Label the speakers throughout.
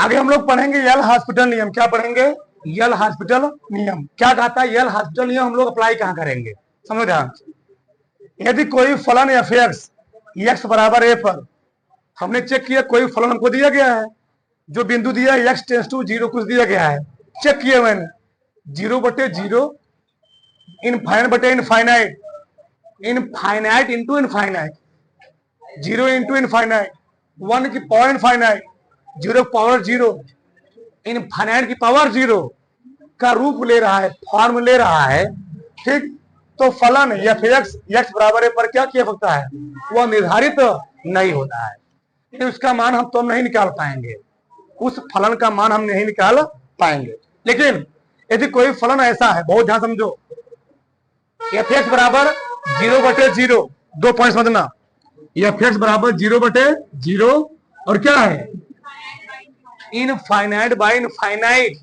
Speaker 1: आगे हम लोग पढ़ेंगे यल हॉस्पिटल नियम। क्या पढ़ेंगे? यल हॉस्पिटल नियम क्या कहता है? यल हॉस्पिटल नियम हम लोग अप्लाई कहाँ करेंगे, समझ ध्यान। यदि कोई फलन एफ एक्स एक्स बराबर ए पर हमने चेक किया, कोई फलन हमको दिया गया है, जो बिंदु दिया है एक्स टेंस टू जीरो कुछ दिया गया है, चेक किया मैंने, 0/0 इनफाइनाइट बटे infinite, infinite into infinite, 0 into infinite, 1 की पावर इनफाइनाइट, 0 की पावर 0, इनफाइनाइट की पावर 0 का रूप ले रहा है, फॉर्म ले रहा है, ठीक। तो फलन एफ एक्स एक्स बराबर है पर क्या किया सकता है? वह निर्धारित नहीं होता है, उसका मान हम तो नहीं निकाल पाएंगे, उस फलन का मान हम नहीं निकाल पाएंगे। लेकिन यदि कोई फलन ऐसा है, बहुत ध्यान समझो, एफ एक्स बराबर 0/0, 2 पॉइंट समझना, एफ एक्स बराबर 0/0 और क्या है? इनफाइनाइट बाय इनफाइनाइट,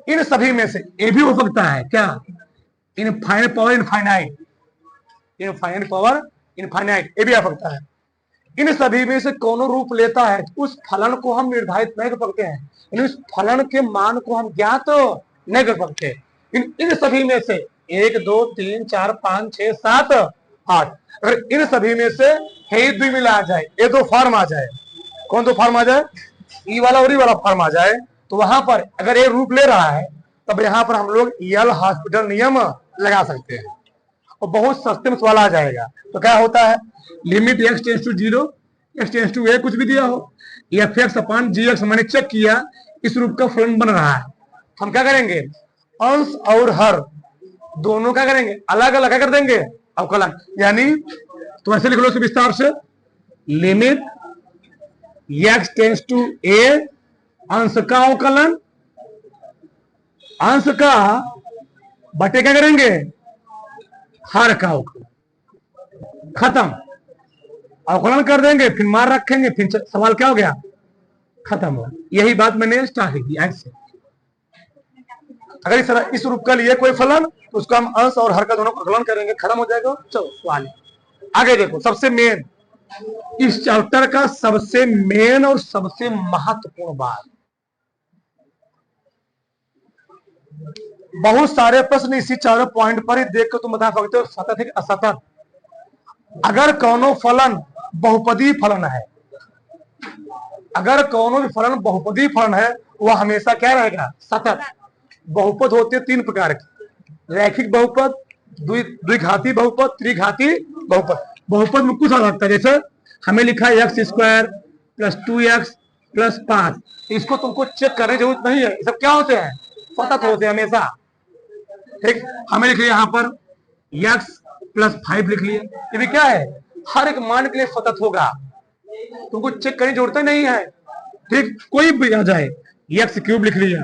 Speaker 1: इन सभी में से ए भी हो सकता है क्या? Infinite power infinite, infinite power infinite, ये भी आ सकता है। इन सभी में से कौन रूप लेता है उस फलन को हम निर्धारित नहीं कर सकते हैं, उस फलन के मान को हम ज्ञात तो नहीं कर सकते। इन सभी में से 1 2 3 4 5 6 7 8, अगर इन सभी में से हे द्विमिला आ जाए, ये दो फॉर्म आ जाए, कौन दो फॉर्म आ जाए? ई वाला और ई वाला फॉर्म आ जाए, तो वहां पर अगर ये रूप ले रहा है तब यहाँ पर हम लोग यल हॉस्पिटल नियम लगा सकते हैं और बहुत सस्ते में सवाल आ जाएगा। तो क्या होता है? Limit x tends to 0 x tends to a कुछ भी दिया हो, f x upon g x मैंने चेक किया, इस रूप का फलन बन रहा है, हम क्या करेंगे? अंश और हर दोनों क्या करेंगे? अलग अलग कर देंगे अवकलन, यानी तो ऐसे लिख लो इसको विस्तार से, लिमिट एक्स टेंस टू ए अंश का अवकलन, अंश का बटे क्या करेंगे? हर का अवकलन, खत्म, अवकलन कर देंगे, फिर मार रखेंगे, फिर सवाल क्या हो गया? खत्म हो। यही बात मैंने स्टार्ट की ऐसे। अगर इस तरह इस रूप का लिए कोई फलन तो उसको हम अंश और हर का दोनों अवकलन करेंगे, खत्म हो जाएगा। चलो सवाल आगे देखो, सबसे मेन इस चैप्टर का सबसे मेन और सबसे महत्वपूर्ण बात, बहुत सारे प्रश्न इसी 4 पॉइंट पर ही देख कर तुम बता सकते हो सतत है कि असतत। अगर कौनो फलन बहुपदी फलन है, अगर कौनो भी फलन बहुपदी फलन है, वह हमेशा क्या रहेगा? सतत। बहुपद होते हैं 3 प्रकार के, रैखिक बहुपद, द्विघाती बहुपद, त्रिघाती बहुपद। बहुपद में कुछ आ सकता है, जैसे हमें लिखा है x² + 2x + 5, इसको तुमको चेक करने की जरूरत नहीं है, ये सब क्या होते हैं? सतत होते हैं हमेशा, ठीक। हमें लिख लिया यहाँ पर x + 5 लिख लिए, ये भी क्या है? हर एक मान के लिए सतत होगा, तुमको चेक करने की जरूरत नहीं है, ठीक। कोई भी आ जाए, x³ लिख लिया,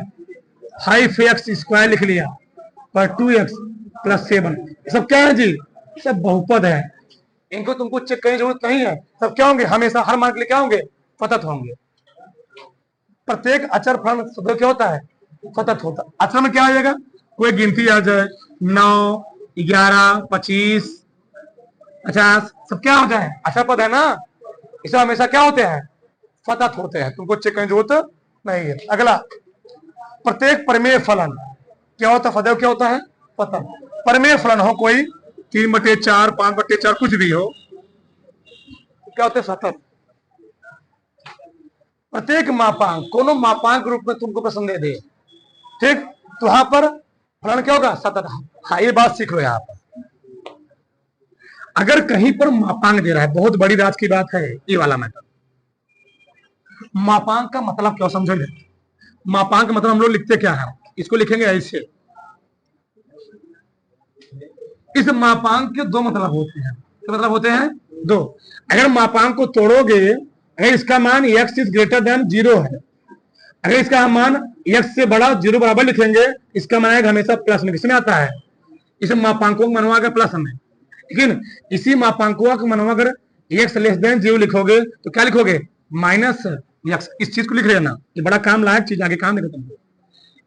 Speaker 1: 5x² लिख लिया और 2x + 7, सब क्या है जी? सब बहुपद है, इनको तुमको चेक करने की जरूरत नहीं है, सब क्या होंगे? हमेशा हर मान के लिए क्या होंगे? सतत होंगे। प्रत्येक अचर फलन सदैव क्या होता है? सतत होता है। अचर में क्या आ जाएगा? कोई गिनती आ जाए, 9 11 25 50, सब क्या होता है? अचर पद है ना, इसे हमेशा क्या होते हैं? सतत होते हैं, तुमको चेक करने की जरूरत नहीं है। अगला, प्रत्येक प्रमेय फलन क्या होता है? सदैव क्या होता है? सतत। प्रमेय फलन हो कोई 3/4 5/4 कुछ भी हो, क्या होते हैं? सतत। प्रत्येक मापांक, कोनो मापांक रूप में तुमको प्रश्न दे दे, ठीक, तो यहां पर फलन क्या होगा? सतत। हाँ, ये बात सीख लो। यहाँ पर अगर कहीं पर मापांक दे रहा है, बहुत बड़ी राज की बात है ये वाला मेथड। मापांक का मतलब क्या समझेंगे? मापांक मतलब हम लोग लिखते क्या है? इसको लिखेंगे ऐसे, इस मापांक के 2 मतलब होते हैं। क्या मतलब होते हैं? 2। अगर मापांक को तोड़ोगे, अगर इसका मान x > 0 है, अगर इसका मान x से बड़ा 0 बराबर लिखेंगे, इसका मान आएगा हमेशा प्लस में। किसमें आता है? इस मापांकों को मनवा के प्लस में। लेकिन इसी मापांकों का मनवा अगर x < 0 लिखोगे तो क्या लिखोगे? -x। इस चीज को लिख लेना, ये बड़ा काम लायक चीज, आगे काम देगा तुमको,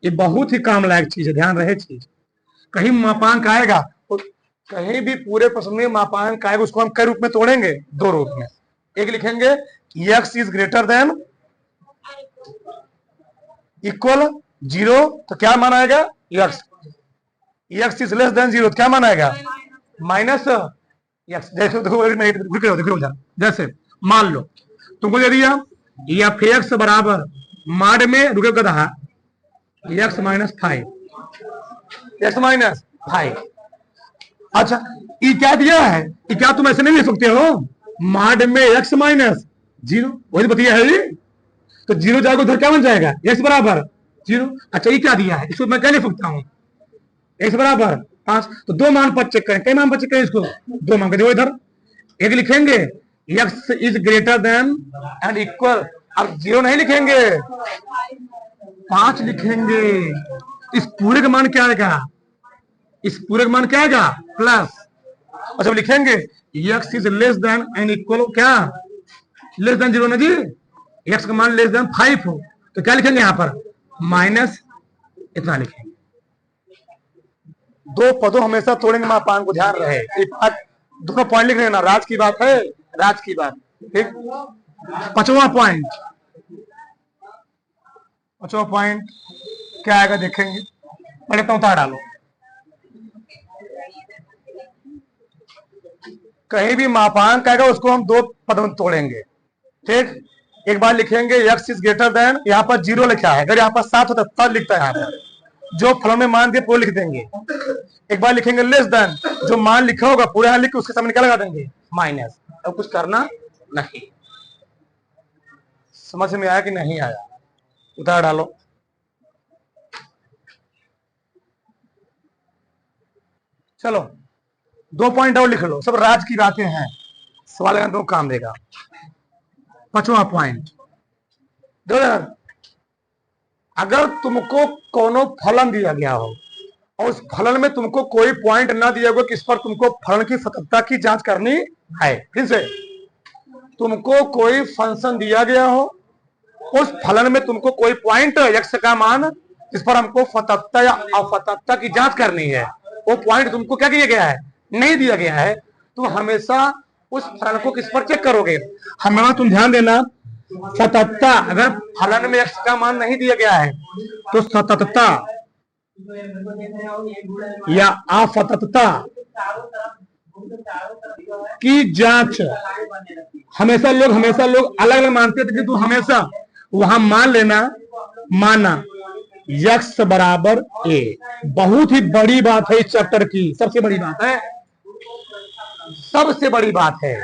Speaker 1: ये बहुत ही काम लायक चीज है, ध्यान रहे चीज। कहीं मापांक आएगा तो कहीं भी पूरे प्रश्न में मापांक आएगा, उसको हम कई रूप में तोड़ेंगे? 2 रूप में। एक लिखेंगे x < इक्वल 0 तो क्या मान आएगा x, x is less than 0 क्या मान आएगा माइनस x। देखो देखो जैसे मान लो तुमको दे दिया एफ एक्स बराबर माड में रुके गधा x माइनस 5, x माइनस 5। अच्छा ये क्या दिया है, ये क्या तुम ऐसे नहीं लिख सकते हो माड में x माइनस 0, वही बतिया है ये। तो 0 जाएगा उधर क्या बन जाएगा x बराबर 0। अच्छा ये क्या दिया है, इसको मैं क्या लिख सकता हूँ x बराबर 5। तो दो मान पर चेक करें, कई मान पर चेक करें इसको, दो मान कर देखो इधर। एक लिखेंगे x is greater than and equal, अब 0 नहीं लिखेंगे 5 लिखेंगे। इस पूरे का मान क्या आएगा, इस पूरे का मान क्या आएगा प्लस। और जब लिखेंगे x is less than and equal क्या लेस देन 0 ना जी, x का मान लेस देन 5 हो तो क्या लिखेंगे यहां पर माइनस इतना लिखेंगे। दो पदों हमेशा तोड़ेंगे मापांक को ध्यान रहे, दोनों पॉइंट लिख लेना, राज की बात है, राज की बात। ठीक, पांचवा पॉइंट क्या आएगा देखेंगे, पहले तो उतार डालो। कहीं भी मापांक आएगा उसको हम दो पदों में तोड़ेंगे। ठीक, एक बार लिखेंगे x इज ग्रेटर देन, यहाँ पर 0 लिखा है, अगर यहाँ पर 7 होता तब लिखता है, यहाँ पर जो फलन में मान दिए पूरे लिख देंगे। एक बार लिखेंगे लेस देन, जो मान लिखा होगा पूरे यहाँ लिख के उसके सामने क्या लगा देंगे माइनस। अब कुछ करना नहीं। समझ में आया कि नहीं आया, उतार डालो। चलो 2 पॉइंट और लिख लो, सब राज की बातें हैं, सवाल तो काम देगा। पांचवा पॉइंट, अगर तुमको कोनो फलन दिया गया हो और उस फलन में तुमको कोई पॉइंट ना दिया हो, किस पर तुमको फलन की सत्यता की जांच करनी है। फिर से तुमको कोई फंक्शन दिया गया हो, उस फलन में तुमको कोई पॉइंट x का मान जिस पर हमको सत्यता या असत्यता की जांच करनी है, वो पॉइंट तुमको क्या किया गया है नहीं दिया गया है, तो हमेशा उस फलन को किस पर चेक करोगे, हमेशा तुम ध्यान देना सततता। अगर फलन में x का मान नहीं दिया गया है तो सततता या असततता की जांच हमेशा लोग अलग अलग मानते थे, तो हमेशा वहां मान लेना माना x बराबर a। बहुत ही बड़ी बात है इस चैप्टर की, सबसे बड़ी बात है, सबसे बड़ी बात है।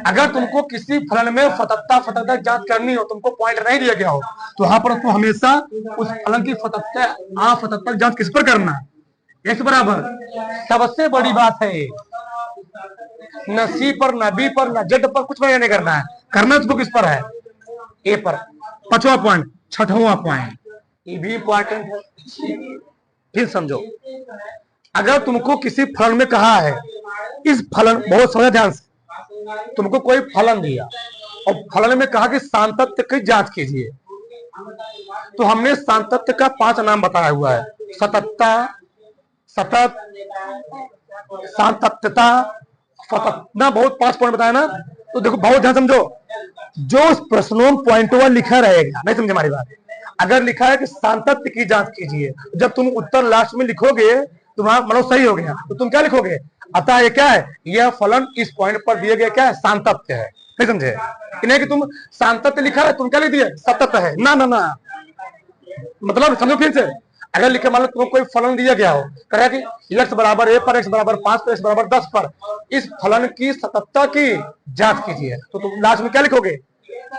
Speaker 1: अगर तुमको किसी फलन में सततता जांच करनी हो, तुमको पॉइंट नहीं दिया गया हो, तो वहां पर तो हमेशा उस फलन की असततता जांच किस पर करना है, x बराबर। सबसे बड़ी बात है, न c पर न b पर न z पर कुछ नहीं करना है, करना तुमको किस पर है a पर। पांचवा पॉइंट, छठवां पॉइंट, ये भी इंपॉर्टेंट है, फिर समझो। अगर तुमको किसी फलन में कहा है, इस फलन, बहुत समझ ध्यान से, तुमको कोई फलन दिया और फलन में कहा कि सांतत्य की जांच कीजिए, तो हमने सांतत्य का 5 नाम बताया हुआ है, सततता, सतत, सांतत्यता, सततना, बहुत 5 पॉइंट बताया ना। तो देखो बहुत ध्यान समझो, जो उस प्रश्नों में पॉइंट वन लिखा रहेगा, नहीं समझे हमारी बात। अगर लिखा है कि सांतत्य की जांच कीजिए, जब तुम उत्तर लास्ट में लिखोगे तुम्हारा मतलब सही हो गया, तो तुम क्या लिखोगे, अतः ये क्या है, यह फलन इस पॉइंट पर दिए गए क्या है सांतत्य है। नहीं समझे, नहीं कि तुम सांतत्य लिखा है तुम क्या लिख दिए सतत है, ना ना ना, मतलब समझो फिर से। अगर लिखे मान लो तुमको कोई फलन दिया गया हो, कह कि x बराबर a पर, x बराबर 5 पर, x बराबर 10 पर, इस फलन की सततता की जांच कीजिए, तो तुम लास्ट में क्या लिखोगे,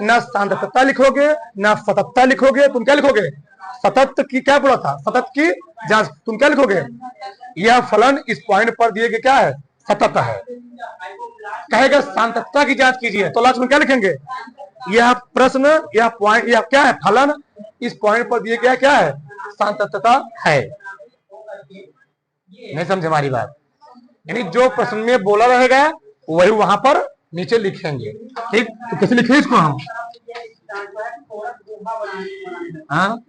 Speaker 1: ना सांतत्ता लिखोगे ना सततता लिखोगे, तुम क्या लिखोगे सतत की, क्या बोला था सतत की जांच, तुम क्या लिखोगे यह फलन इस पॉइंट पर दिए गए क्या है सतत है। कहेगा सांतत्ता की जांच कीजिए, तो लास्ट में क्या लिखेंगे, यह प्रश्न, यह पॉइंट, यह क्या है फलन इस पॉइंट पर दिए गया क्या है सांतत्ता है। नहीं समझे हमारी बात, यानी जो प्रश्न में बोला रहेगा वही वहां पर नीचे लिखेंगे। ठीक, तो कैसे लिखे इसको हम, हाँ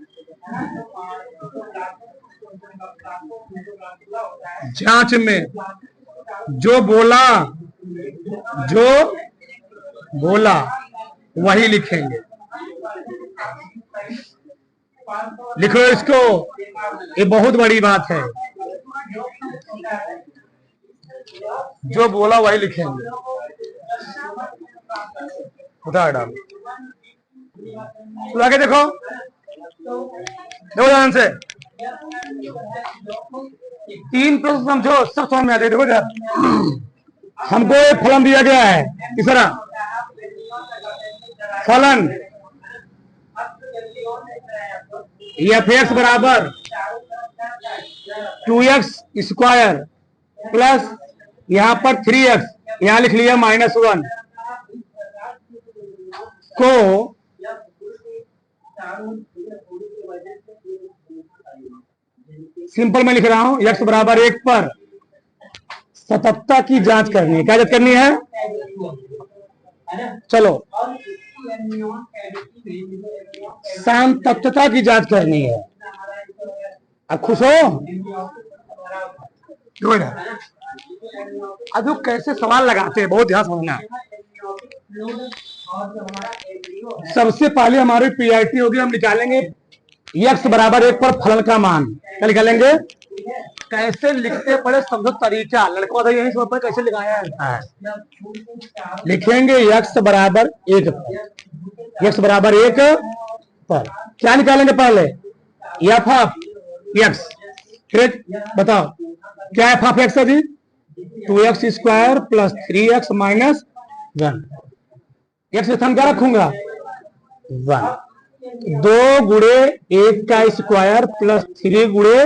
Speaker 1: जांच में जो बोला वही लिखेंगे। लिखो इसको, ये बहुत बड़ी बात है। जो बोला वही लिखेंगे, बता डाल। तो आगे देखो, देखो ध्यान से, 3 प्रश्न समझो, सब समझ में आते। देखो जरा, हमको एक फलन दिया गया है, तीसरा फलन एफ एक्स बराबर 2x स्क्वायर प्लस यहां पर 3x, यहां लिख लिया -1 को सिंपल मैं लिख रहा हूं, x बराबर 1 पर सततता की जांच करनी है। क्या जांच करनी है? चलो, सामतत्वता की जांच करनी है। अब खुश हो? अब कैसे सवाल लगाते हैं, बहुत ध्यान समझना। सबसे पहले हमारी पीआईटी होगी, हम निकालेंगे x बराबर 1 पर फलन का मान। क्या निकालेंगे? कैसे लिखते पहले समझो तरीका, लड़का तो यही समझ पर कैसे लिखाया है। लिखेंगे x बराबर 1 पर, x बराबर 1 पर क्या निकालेंगे? पहले एफ ऑफ एक्स। फिर बताओ क्या एफ ऑफ एक्स है जी? 2x square plus 3x minus 1। X स्थान क्या रखूंगा? 1। 2 गुणे 1 का स्क्वायर प्लस 3 गुणे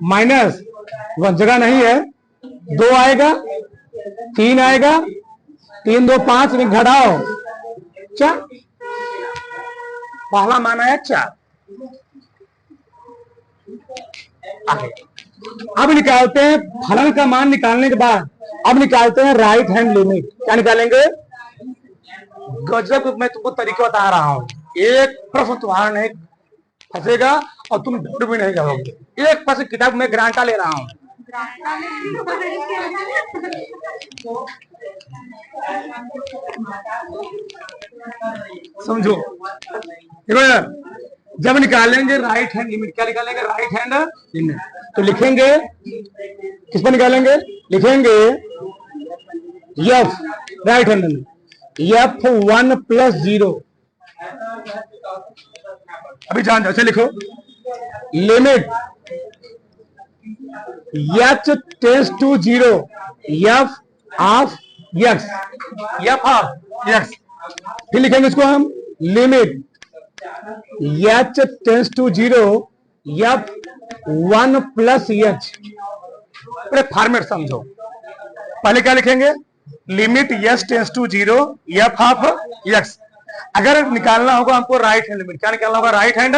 Speaker 1: माइनस 1, जगह नहीं है, 2 आएगा, 3 आएगा, 3 2 5 में घटाओ 4, पहला मान आया 4। अब निकालते हैं फलन का मान। निकालने के बाद अब निकालते हैं राइट हैंड लिमिट। क्या निकालेंगे? गजब, मैं तुमको तरीका बता रहा हूं, एक प्रश्न तुम्हारा नहीं फंसेगा और तुम डाउट भी नहीं करोगे। एक प्रश्न किताब में ग्रांटा ले रहा हूं। समझो, देखो यार, जब निकालेंगे राइट हैंड लिमिट, क्या निकालेंगे? Right hand limit. तो लिखेंगे, किस पर निकालेंगे? लिखेंगे F right hand limit, F1 plus 0। अभी जान जाओ, लिखो limit h tends to 0 f of x, f of x। फिर लिखेंगे इसको हम limit h tends to 0 f1 plus h। Format समझो, पहले क्या लिखेंगे? Limit h tends to 0 f of x। अगर निकालना होगा हमको राइट हैंड लिमिट, क्या निकालना होगा? Right hand.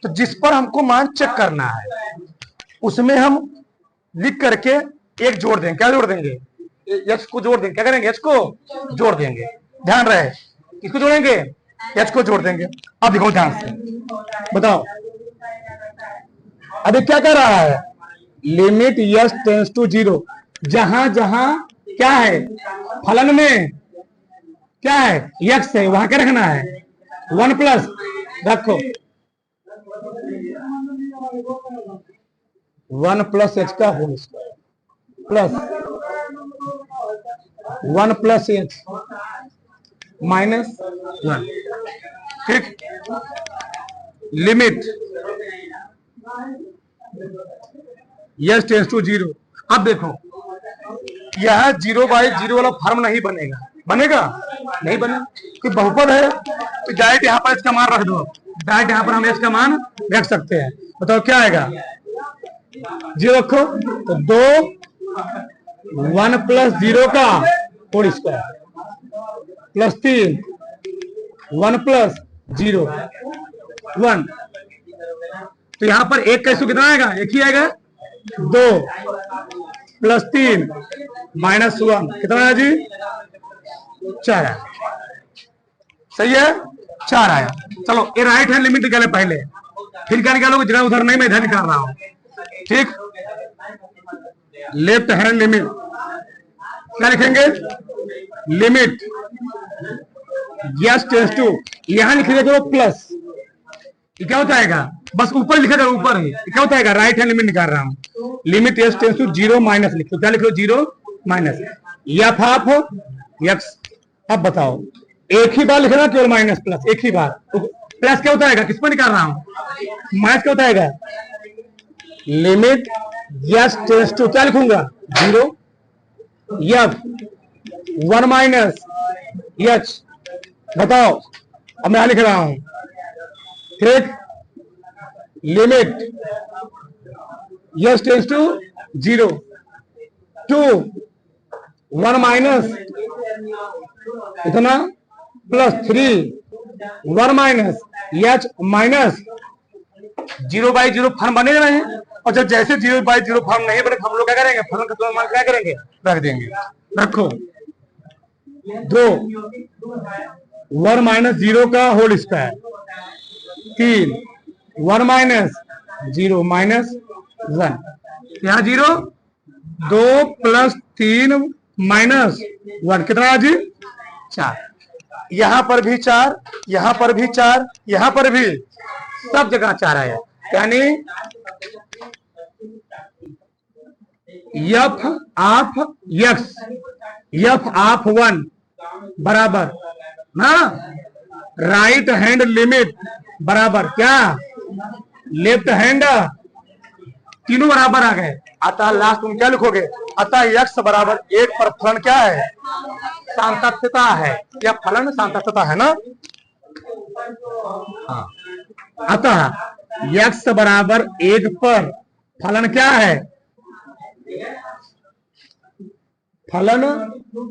Speaker 1: तो जिस पर हमको मान चेक करना है उसमें हम लिख करके एक जोड़ देंगे। क्या जोड़ देंगे? x को जोड़ देंगे। क्या करेंगे? h को जोड़ देंगे। ध्यान रहे, किसको जोड़ेंगे? h को जोड़ देंगे। अब देखो ध्यान से, बताओ अभी क्या कर रहा है? लिमिट h टेंड्स टू 0, जहां जहां क्या है फलन में, क्या है? x है, वहां क्या रखना है? 1 प्लस रखो, 1 प्लस h का whole square plus 1 plus h minus 1। ठीक, लिमिट h टेंड्स टू 0। अब देखो यह 0/0 वाला फॉर्म नहीं बनेगा। बनेगा? नहीं बनेगा, कोई बहुपद है तो डायरेक्ट यहाँ पर इसका मान रख दो। डायरेक्ट यहाँ पर हम इसका मान रख सकते हैं। बताओ क्या आएगा? 0 रखो तो 2 1 प्लस 0 का होल स्क्वायर प्लस 3 1 प्लस 0 1। तो यहाँ पर 1 का कितना आएगा? 1 ही आएगा। 2 प्लस 3 माइनस 1 कितना आया जी? 4 आया। सही है, 4 आया। चलो ये राइट हैंड लिमिट निकाले पहले, फिर क्या निकालोगे? जरा उधर नहीं, मैं इधर निकाल रहा हूं। ठीक, लेफ्ट हैंड लिमिट क्या लिखेंगे? लिमिट h टेंड्स टू, यहां लिख देखो प्लस, ये क्या होता है? बस ऊपर लिखा जाएगा, ऊपर ही क्या होता है? राइट हैंड लिमिट निकाल रहा हूं। Limit S tends to 0 minus लिख लो। क्या लिख लो? 0 माइनस एफ ऑफ एक्स। अब बताओ, एक ही बार लिखेगा केवल माइनस प्लस? एक ही बार। प्लस क्या होता है? किस पर निकाल रहा हूं? माइनस क्या होता है? लिमिट एस टेंस टू क्या लिखूंगा? 0 एफ 1 माइनस एच। बताओ, अब मैं लिख रहा हूं, ठीक? Limit S tends to 0 to 1 minus इतना plus 3 1 minus h minus 0/0 form बने रहे। और जब जैसे 0/0 फॉर्म नहीं बने, हम लोग क्या करेंगे? फलन का तुलना मान क्या करेंगे? रख देंगे। रखो 2 1 माइनस 0 का होल स्क्वायर, 3 1 माइनस 0 माइनस 1, यहाँ 0 2 प्लस 3 माइनस 1 कितना जी? 4। यहां पर भी 4, यहां पर भी 4, यहां पर भी, सब जगह 4 आया। यानी F of x, F of 1 बराबर ना राइट हैंड लिमिट बराबर क्या? Left hand. तीनों बराबर आ गए। अतः लास्ट तुम क्या लिखोगे? अतः एक्स बराबर 1 पर फलन क्या है? सांतत्यता है। या फलन सांतत्यता है ना? हाँ। अतः एक्स बराबर 1 पर फलन क्या है? फलन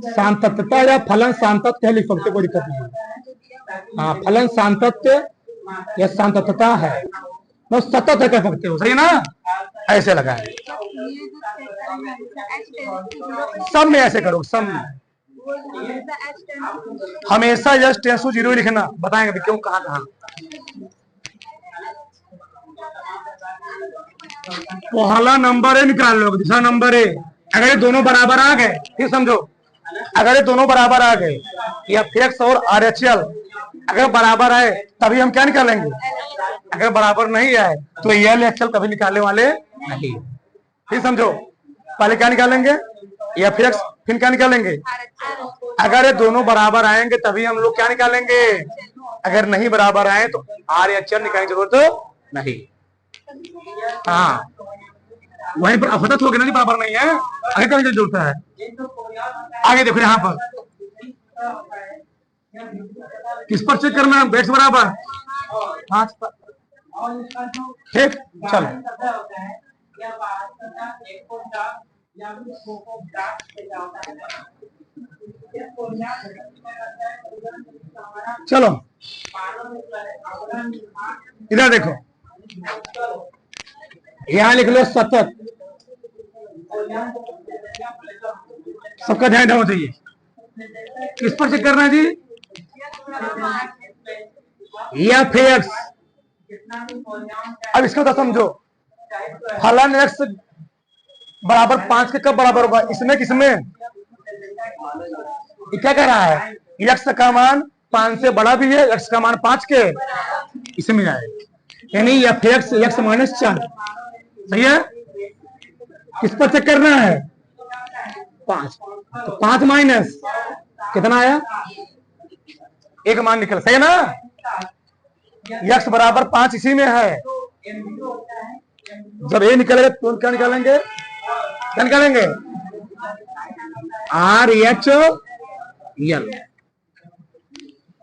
Speaker 1: सांतत्यता या फलन सांतत्य लिख सकते, कोई दिक्कत नहीं। हाँ, फलन सांतत्य या सांतत्यता है, तो सतत कह सकते हो, सही ना? ऐसे लगाए, सब में ऐसे करो, सब में हमेशा यस टेंस टू 0 लिखना। बताएंगे क्यों, कहां कहां। पहला नंबर है, निकाल लो। दूसरा नंबर है, अगर ये दोनों बराबर आ गए, ठीक समझो, अगर ये दोनों बराबर आ गए, या एक्स और आर एच एल अगर बराबर आए तभी हम क्या निकालेंगे। अगर बराबर नहीं आए तो एल एच एल कभी निकालने वाले नहीं, ठीक समझो। पहले क्या निकालेंगे? एफ एक्स, फिर क्या निकालेंगे? अगर ये दोनों बराबर आएंगे तभी हम लोग क्या निकालेंगे। अगर नहीं बराबर आए तो आर एच एल निकालने की जरूरत नहीं। हाँ, वहीं पर अफदत हो गया ना, बराबर नहीं है, आगे करने की जरूरत है। आगे देखो, यहाँ पर किस पर चेक करना है? बेट्स बराबर 5 पर, ठीक। चलो, चलो इधर देखो, यहां लिख लो सतत। सबका ध्यान होना चाहिए। किस पर चेक करना है जी? F x. अब इसको तो समझो, फलन एक्स बराबर 5 के कब बराबर होगा? इसमें किसमें? ये क्या कह रहा है? एक्स का मान 5 से बड़ा भी है, एक्स का मान 5 के इसमें आएगा, यानी एफ एक्स एक्स माइनस 4, सही है। किस पर चेक करना है? 5, तो 5 माइनस कितना आया? एक मान निकल, सही है ना? एक्स बराबर 5 इसी में है। जब ये निकलेगा तो क्या निकालेंगे? क्या निकालेंगे? R H L.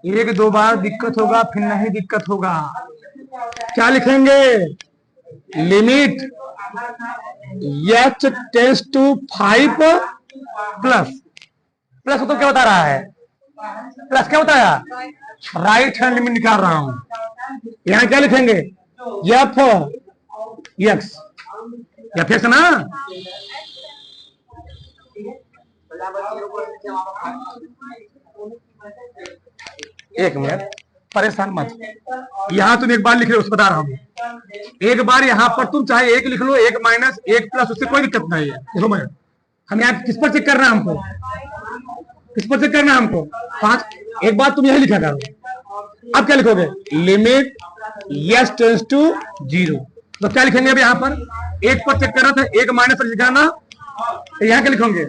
Speaker 1: एक दो बार दिक्कत होगा, फिर नहीं दिक्कत होगा। क्या लिखेंगे? Limit H tends to 5 plus, plus तो क्या बता रहा है? प्लस क्या बताया? राइट हैंड लिमिट निकाल रहा हूं। यहां क्या लिखेंगे? एफ एक्स, एफ एक्स ना। एक मिनट, परेशान मत। यहां तुम एक बार लिख रहे हो, उसको बता रहा हूं। एक बार यहां पर तुम चाहे 1 लिख लो, 1 माइनस 1 प्लस, उससे कोई दिक्कत नहीं है। देखो मैं, हम यहाँ किस पर चेक करना है हमको? किस पर चेक करना है हमको? 5। एक बार तुम यही लिखा करो। अब क्या लिखोगे? Limit yes tends to zero. तो क्या लिखेंगे अब यहाँ पर? एक पर चेक कर रहा था, एक माइनस पर लिखा ना, तो यहाँ क्या लिखोगे?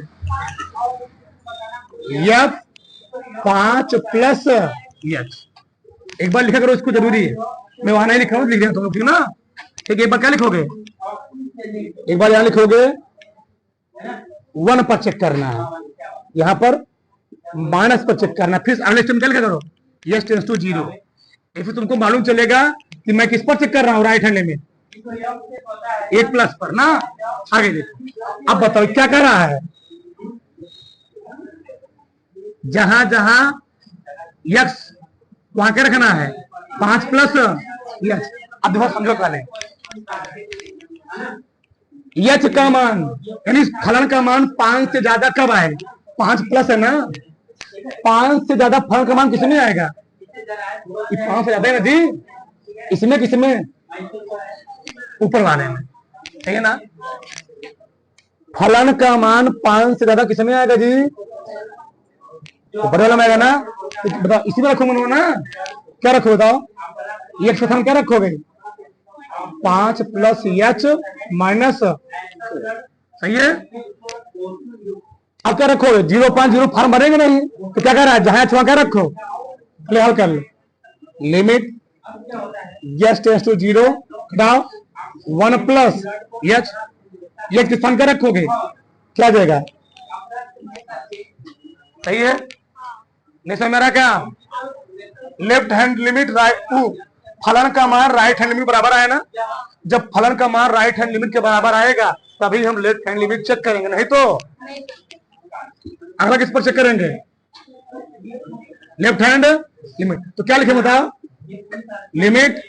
Speaker 1: F 5 plus h. एक बार लिखा करो, इसको जरूरी है, मैं वहां नहीं लिखा हूं, लिख दिया तुम लोग ना। ठीक है, एक बार क्या लिखोगे? एक बार यहां लिखोगे 1 पर चेक करना है, यहां पर माइनस पर चेक करना, फिर अगले स्टेप में क्या लिखा करो? S tends to zero. फिर तुमको मालूम चलेगा कि मैं किस पर चेक कर रहा हूं, राइट हैंड में, एक प्लस पर ना। आगे देखो, अब बताओ क्या कर रहा है? जहां जहां यक्स वहां क्या रखना है? 5 प्लस यच। अब देखो, समझो पहले, यच का मान यानी फलन का मान 5 से ज्यादा कब आएगा? 5 प्लस है ना, 5 से ज्यादा फलन का मान किसमें आएगा? 5 से ज्यादा है ना जी, इसमें किसमें? ऊपर वाले में, ठीक है ना। फलन का मान 5 से ज्यादा किसमें आएगा जी? ऊपर वाला में आएगा ना। तो बताओ, इसी में रखोगे ना, क्या रखो बताओ? ये स्थान क्या रखोगे? 5 प्लस एच माइनस, सही है। अब क्या रखोगे? 0.0 फॉर्म भरेंगे नहीं, तो क्या कर रहा है? जहां एच वहां क्या रखो, पहले हल कर लो। Limit yes tends to zero, घटाओ 1 प्लस एच, ये स्थान क्या रखोगे? क्या जाएगा? सही है, नहीं समझ मेरा क्या? लेफ्ट हैंड लिमिट राइट, फलन का मान राइट हैंड लिमिट बराबर आया ना। जब फलन का मान राइट हैंड लिमिट के बराबर आएगा तभी हम लेफ्ट हैंड लिमिट चेक करेंगे, नहीं तो अगला किस पर चेक करेंगे? Left hand limit. तो क्या लिखे बताओ? लिमिट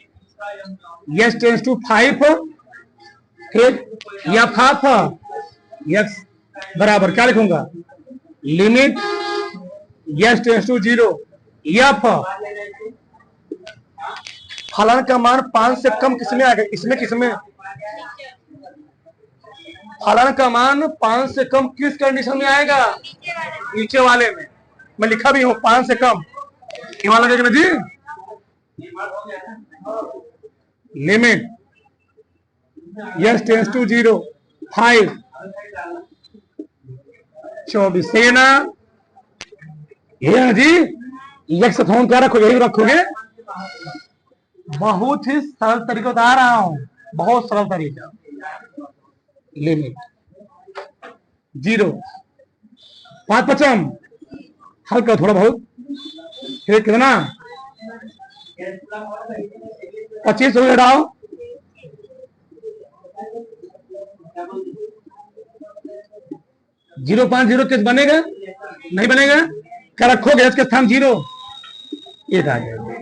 Speaker 1: यस टेंस टू 5, फिर या हाफ यस बराबर क्या लिखूंगा? Limit yes tends to zero, F फलन का मान 5 से कम किसमें आएगा? इसमें किसमें? फलन का मान 5 से कम किस कंडीशन में आएगा? नीचे वाले में, मैं लिखा भी हूं 5 से कम, ये वाला लगेगा जी। Limit yes tends to zero 5 24, सही है ना? ये है जी। यक्स फॉर्म क्या रखोगे? यही रखोगे। बहुत ही सरल तरीका बता रहा हूं, बहुत सरल तरीका। लिमिट 0 5 पचम हल करो थोड़ा बहुत, फिर कितना? 25 हो घटाओ, 0.0 किस बनेगा? नहीं बनेगा। क्या रखोगे इसके स्थान? 0, एक आ जाएगा,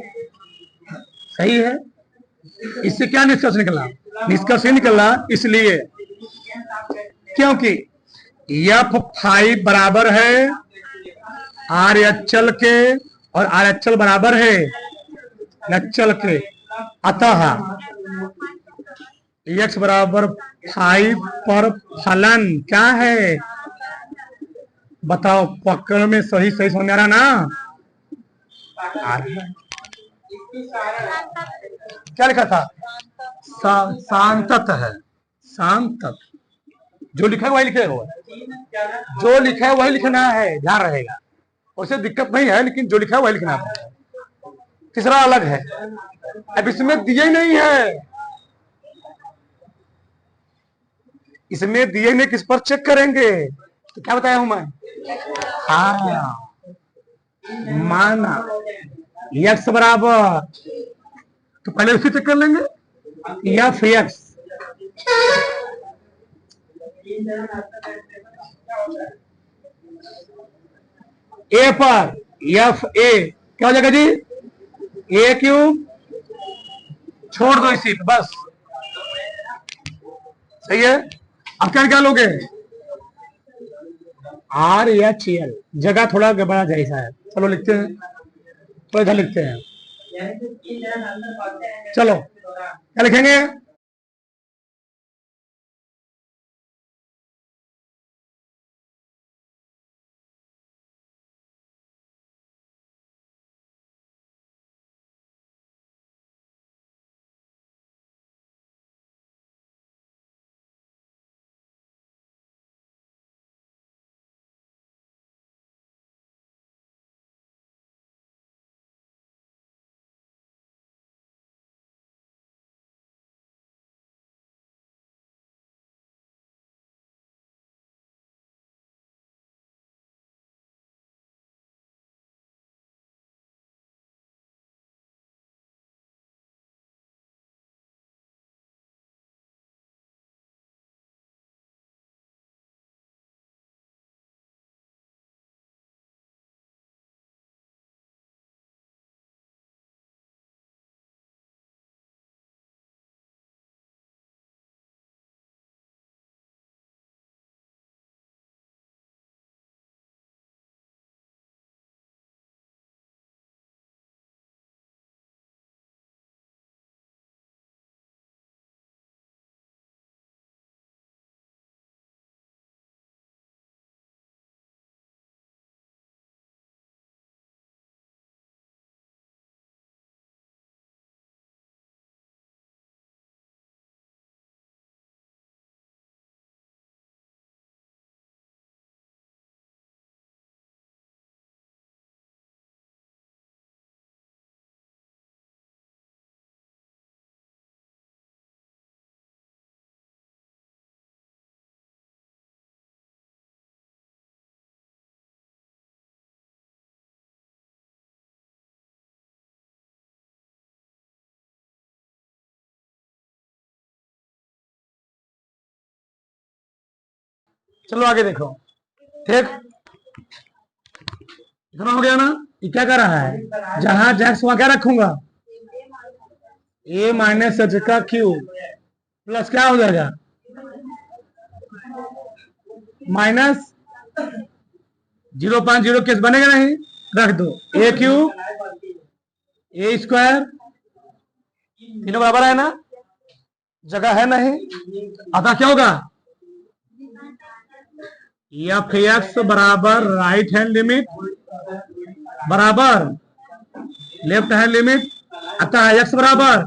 Speaker 1: सही है। इससे क्या निष्कर्ष निकला? निष्कर्ष ही निकला इसलिए क्योंकि एफ 5 बराबर है आर एचएल के, और आर एचएल बराबर है एचएल के, अतः एक्स बराबर 5 पर फलन क्या है? बताओ, पकड़ में सही सही समझ आ रहा ना? क्या लिखा था? शांतत है, शांतत। जो लिखा है वही लिखे हो, जो लिखा है वही लिखना है, ध्यान रहेगा। उससे दिक्कत नहीं है, लेकिन जो लिखा है वही लिखना है। तीसरा अलग है, अब इसमें दिए नहीं है, इसमें दिए नहीं, किस पर चेक करेंगे? तो क्या बताया हूं मैं? हाँ, माना यक्स बराबर, तो पहले उसी चेक कर लेंगे, एफ एक्स ए पर एफ ए क्या हो जाएगा जी? ए क्यूब, छोड़ दो इसी पे बस, सही है। अब क्या क्या लोगे? आर एच एल, जगह थोड़ा गड़बड़ा जैसा है, चलो लिखते हैं, तो इधर लिखते हैं, चलो क्या लिखेंगे? चलो आगे देखो। ठीक, इतना हो गया ना। ये क्या कर रहा है, जहां जैक्स वहां क्या रखूंगा, ए माइनस एच का क्यू प्लस क्या हो जाएगा, माइनस 0.0 केस बनेगा नहीं, रख दो ए क्यू ए स्क्वायर, तीनों बराबर है ना, जगह है नहीं, अतः क्या होगा, एफ एक्स बराबर राइट हैंड लिमिट बराबर लेफ्ट हैंड लिमिट, अतः एक्स बराबर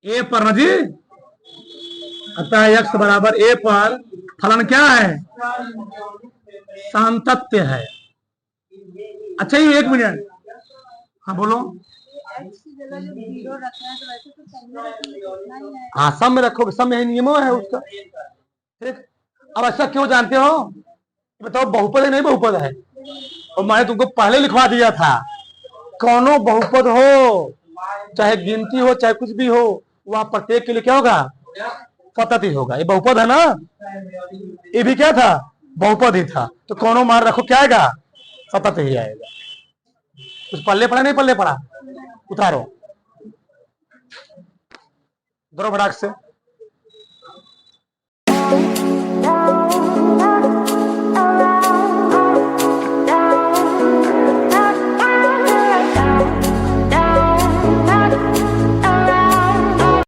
Speaker 1: ए पर ना जी, अतः एक्स बराबर ए पर फलन क्या है, सांतत्य है। अच्छा ये 1 मिनट, हाँ बोलो। हाँ सब में रखोगे, सब में नियमों है उसका। ठीक, अब ऐसा क्यों जानते हो, बताओ बहुपद है नहीं बहुपद है, और मैंने तुमको पहले लिखवा दिया था, कौनो बहुपद हो चाहे गिनती हो चाहे कुछ भी हो, वह प्रत्येक के लिए क्या होगा, सतत ही होगा। ये बहुपद है ना, ये भी क्या था, बहुपद ही था, तो कौनो मान रखो क्या आएगा, सतत ही आएगा। कुछ पल्ले पड़ा नहीं पल्ले पड़ा, उतारो, दरो भड़ाक से।